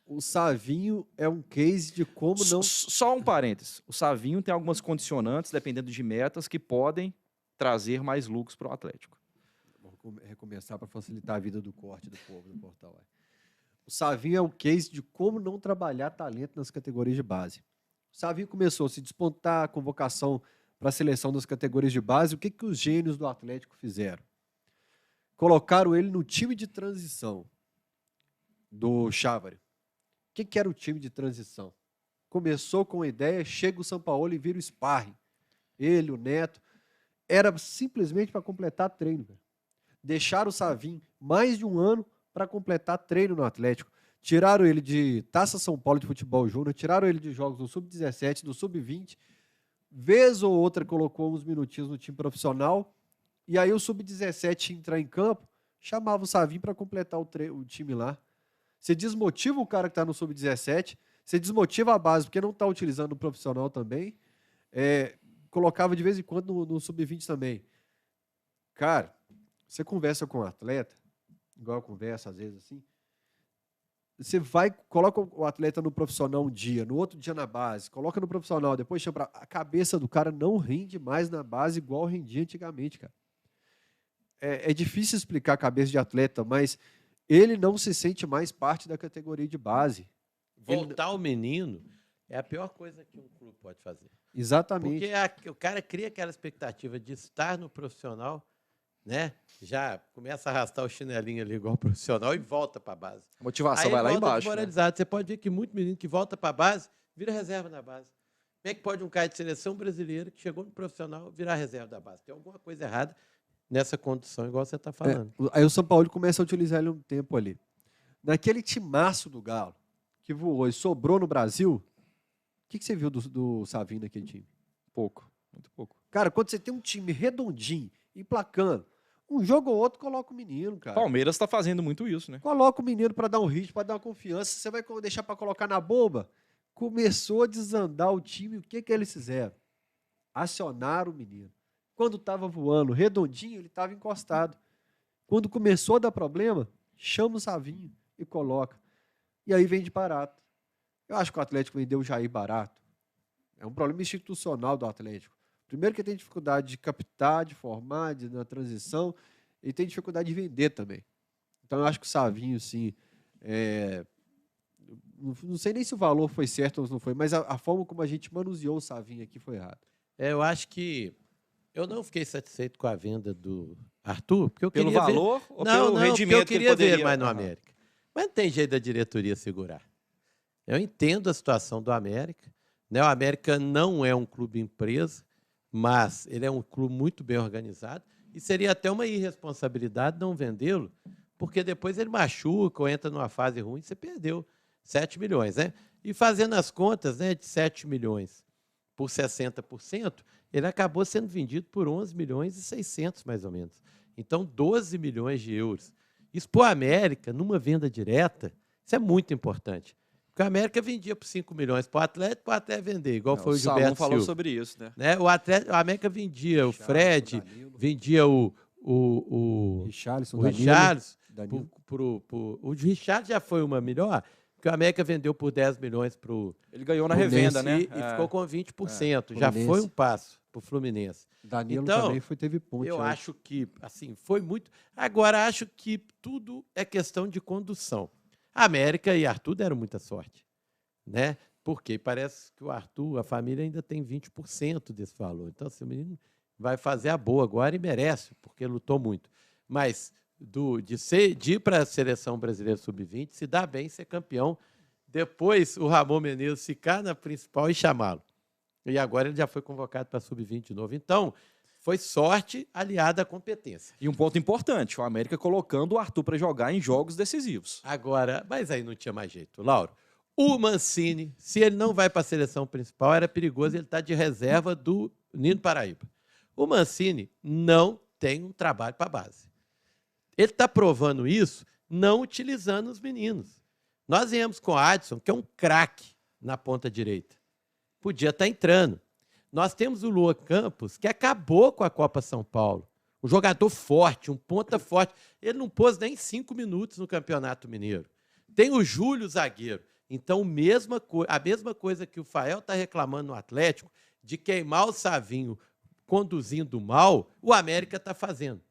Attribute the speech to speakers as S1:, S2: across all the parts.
S1: O Savinho é um case de como não...
S2: Só um parênteses. O Savinho tem algumas condicionantes, dependendo de metas, que podem trazer mais lucros para o Atlético.
S1: Vou recomeçar para facilitar a vida do corte do povo do portal. O Savinho é o case de como não trabalhar talento nas categorias de base. O Savinho começou a se despontar, a convocação para a seleção das categorias de base. O que os gênios do Atlético fizeram? Colocaram ele no time de transição do Chávari. O que era o time de transição? Começou com a ideia, chega o Sampaoli e vira o sparring. Ele, o Neto. Era simplesmente para completar treino. Velho. Deixaram o Savinho mais de um ano para completar treino no Atlético. Tiraram ele de Taça São Paulo de Futebol Júnior, tiraram ele de jogos do Sub-17, do Sub-20. Vez ou outra colocou uns minutinhos no time profissional. E aí o Sub-17 entrar em campo, chamava o Savinho para completar o time lá. Você desmotiva o cara que está no Sub-17, você desmotiva a base porque não está utilizando o profissional também. Colocava de vez em quando no Sub-20 também. Cara, você conversa com um atleta, igual eu converso às vezes assim, você coloca o atleta no profissional um dia, no outro dia na base, coloca no profissional, depois chama a cabeça do cara não rende mais na base igual rendia antigamente, cara. É difícil explicar a cabeça de atleta, mas ele não se sente mais parte da categoria de base.
S3: Voltar o menino é a pior coisa que um clube pode fazer.
S1: Exatamente.
S3: Porque o cara cria aquela expectativa de estar no profissional, né? Já começa a arrastar o chinelinho ali igual profissional e volta para a base.
S2: A motivação vai lá embaixo.
S3: Moralizado. Né? Você pode ver que muito menino que volta para a base vira reserva na base. Como é que pode um cara de seleção brasileira que chegou no profissional virar reserva da base? Tem alguma coisa errada nessa condição, igual você está falando.
S1: Aí o São Paulo começa a utilizar ele um tempo ali. Naquele timaço do Galo, que voou e sobrou no Brasil, o que você viu do Savinho naquele time?
S2: Pouco, muito pouco.
S1: Cara, quando você tem um time redondinho, emplacando, um jogo ou outro coloca o menino, cara.
S2: Palmeiras está fazendo muito isso, né?
S1: Coloca o menino para dar um ritmo, para dar uma confiança. Você vai deixar para colocar na bomba? Começou a desandar o time. O que eles fizeram? Acionaram o menino. Quando estava voando redondinho, ele estava encostado. Quando começou a dar problema, chama o Savinho e coloca. E aí vende barato. Eu acho que o Atlético vendeu o Jair barato. É um problema institucional do Atlético. Primeiro que ele tem dificuldade de captar, de formar, na transição, e tem dificuldade de vender também. Então eu acho que o Savinho, sim, não sei nem se o valor foi certo ou não foi, mas a forma como a gente manuseou o Savinho aqui foi errado.
S3: Eu acho que eu não fiquei satisfeito com a venda do Arthur, porque eu
S2: pelo
S3: queria
S2: valor
S3: ver...
S2: ou pelo rendimento
S3: eu
S2: que ele
S3: queria
S2: poderia...
S3: ver mais no América. Mas não tem jeito da diretoria segurar. Eu entendo a situação do América, né? O América não é um clube empresa, mas ele é um clube muito bem organizado e seria até uma irresponsabilidade não vendê-lo, porque depois ele machuca ou entra numa fase ruim, você perdeu 7 milhões. Né? E fazendo as contas, né, de 7 milhões por 60%, ele acabou sendo vendido por 11 milhões e 600, mais ou menos. Então, 12 milhões de euros. Isso para o América, numa venda direta, isso é muito importante. Porque o América vendia por 5 milhões para o Atlético vender, igual foi o Gilberto Silva.
S2: O Salom falou sobre isso, né?
S3: O América vendia o Fred, vendia o
S1: Richarlison,
S3: o Richarlison. O Richarlison já foi uma melhor, porque o América vendeu por 10 milhões para o...
S2: Ele ganhou na revenda, né?
S3: E ficou com 20%. Já foi um passo para o Fluminense.
S1: Danilo
S3: então,
S1: também teve ponte.
S3: Eu acho que assim, foi muito... Agora, acho que tudo é questão de condução. A América e Arthur deram muita sorte, né? Porque parece que o Arthur, a família ainda tem 20% desse valor. Então, assim, o menino vai fazer a boa agora e merece, porque lutou muito. Mas de ir para a seleção brasileira sub-20, se dá bem ser campeão, depois o Ramon Menezes ficar na principal e chamá-lo. E agora ele já foi convocado para a sub-20 de novo. Então, foi sorte aliada à competência.
S2: E um ponto importante, o América colocando o Arthur para jogar em jogos decisivos.
S3: Agora, mas aí não tinha mais jeito. Lauro, o Mancini, se ele não vai para a seleção principal, era perigoso ele estar de reserva do Nino Paraíba. O Mancini não tem um trabalho para a base. Ele está provando isso não utilizando os meninos. Nós viemos com o Adson, que é um craque na ponta direita. Podia estar entrando. Nós temos o Luan Campos, que acabou com a Copa São Paulo. Um jogador forte, um ponta forte. Ele não pôs nem 5 minutos no Campeonato Mineiro. Tem o Júlio, zagueiro, Então, a mesma coisa que o Fael está reclamando no Atlético, de queimar o Savinho conduzindo mal, o América está fazendo.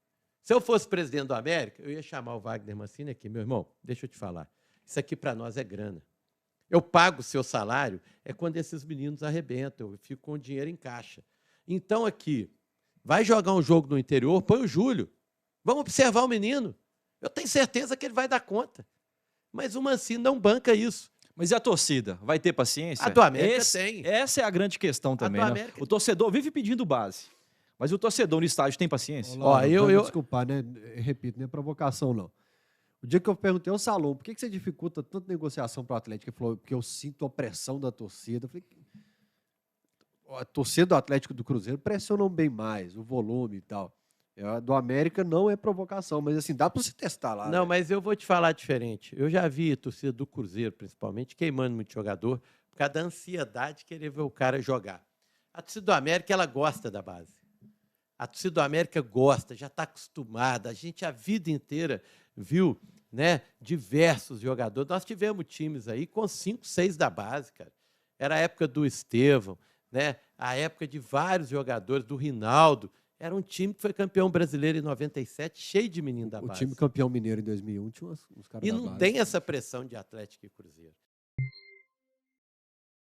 S3: Se eu fosse presidente do América, eu ia chamar o Wagner Mancini aqui. Meu irmão, deixa eu te falar. Isso aqui para nós é grana. Eu pago o seu salário, é quando esses meninos arrebentam, eu fico com o dinheiro em caixa. Então, aqui, vai jogar um jogo no interior, põe o Júlio. Vamos observar o menino. Eu tenho certeza que ele vai dar conta. Mas o Mancini não banca isso.
S2: Mas e a torcida? Vai ter paciência?
S3: A do América tem.
S2: Essa é a grande questão também, né?
S3: América
S2: O torcedor vive pedindo base. Mas o torcedor no estádio tem paciência?
S1: Olá, desculpar, né? Eu repito, não é provocação, não. O dia que eu perguntei ao Salom, por que você dificulta tanta negociação para o Atlético? Ele falou, porque eu sinto a pressão da torcida. Eu falei, a torcida do Atlético e do Cruzeiro pressionam bem mais, o volume e tal. A do América não é provocação, mas assim, dá para você testar lá.
S3: Não,
S1: né?
S3: mas eu vou te falar diferente. Eu já vi a torcida do Cruzeiro, principalmente, queimando muito jogador por causa da ansiedade de querer ver o cara jogar. A torcida do América, ela gosta da base. A torcida do América gosta, já está acostumada. A gente a vida inteira viu, né, diversos jogadores. Nós tivemos times aí com 5, 6 da base, cara. Era a época do Estevão, né? A época de vários jogadores, do Rinaldo. Era um time que foi campeão brasileiro em 97, cheio de menino da base.
S1: O time campeão mineiro em 2001 tinha uns caras
S3: E
S1: da
S3: não
S1: base.
S3: tem essa pressão de Atlético e Cruzeiro.